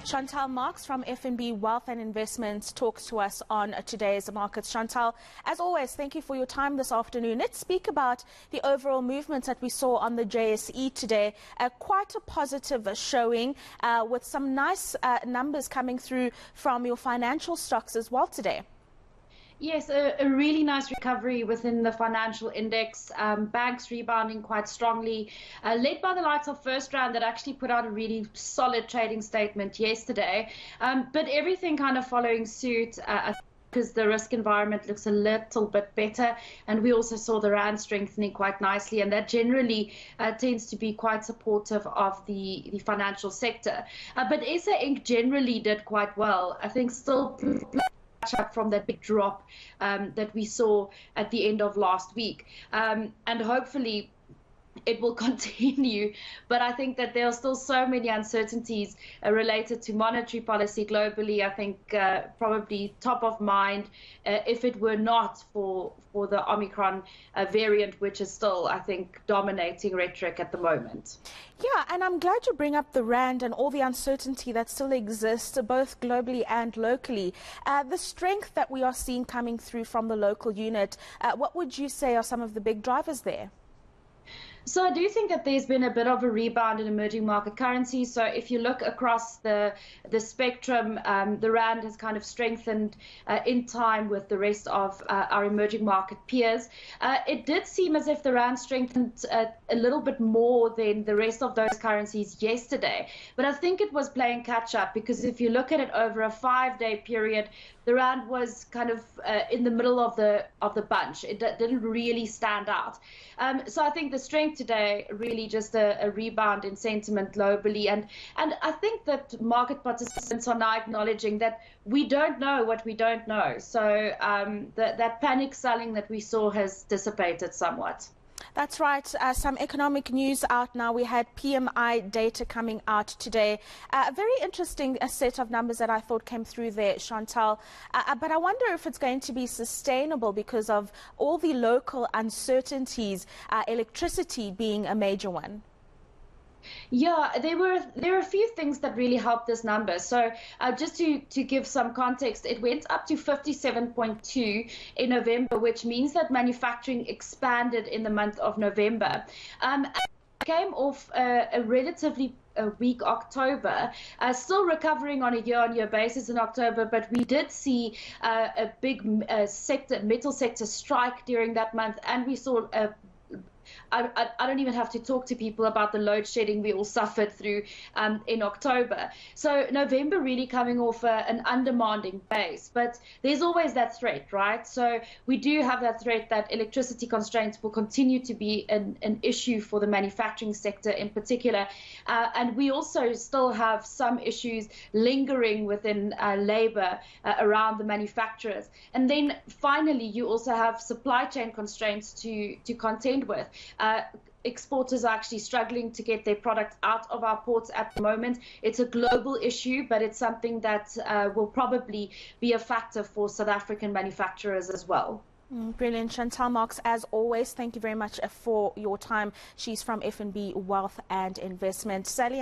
Chantal Marx from FNB Wealth and Investments talks to us on today's markets. Chantal, as always, thank you for your time this afternoon. Let's speak about the overall movements that we saw on the JSE today. Quite a positive showing with some nice numbers coming through from your financial stocks as well today. Yes, a really nice recovery within the financial index. Banks rebounding quite strongly, led by the likes of FirstRand that actually put out a really solid trading statement yesterday. But everything kind of following suit because the risk environment looks a little bit better. And we also saw the Rand strengthening quite nicely. And that generally tends to be quite supportive of the financial sector. But SA Inc. generally did quite well. I think still up from that big drop that we saw at the end of last week, and hopefully it will continue. But I think that there are still so many uncertainties related to monetary policy globally. I think probably top of mind if it were not for the Omicron variant, which is still, I think, dominating rhetoric at the moment. Yeah, and I'm glad you bring up the Rand and all the uncertainty that still exists, both globally and locally. The strength that we are seeing coming through from the local unit, what would you say are some of the big drivers there? So I do think that there's been a bit of a rebound in emerging market currencies. So if you look across the spectrum, the Rand has kind of strengthened in time with the rest of our emerging market peers. It did seem as if the Rand strengthened a little bit more than the rest of those currencies yesterday. But I think it was playing catch up, because if you look at it over a 5-day period, the Rand was kind of in the middle of the bunch. It didn't really stand out. So I think the strength today really just a rebound in sentiment globally, and I think that market participants are now acknowledging that we don't know what we don't know. So that panic selling that we saw has dissipated somewhat. That's right. Some economic news out now. We had PMI data coming out today. A very interesting set of numbers that I thought came through there, Chantal. But I wonder if it's going to be sustainable because of all the local uncertainties, electricity being a major one. Yeah, there are a few things that really helped this number. So just to give some context, it went up to 57.2 in November, which means that manufacturing expanded in the month of November. It came off a relatively weak October, still recovering on a year-on-year basis in October, but we did see a big metal sector strike during that month, and we saw I don't even have to talk to people about the load shedding we all suffered through in October. So November really coming off an undemanding base, but there's always that threat, right? So we do have that threat that electricity constraints will continue to be an issue for the manufacturing sector in particular. And we also still have some issues lingering within labor around the manufacturers. And then finally, you also have supply chain constraints to contend with. Exporters are actually struggling to get their products out of our ports at the moment. It's a global issue, but it's something that will probably be a factor for South African manufacturers as well. Brilliant. Chantal Marx, as always, thank you very much for your time. She's from FNB Wealth and Investments. Sally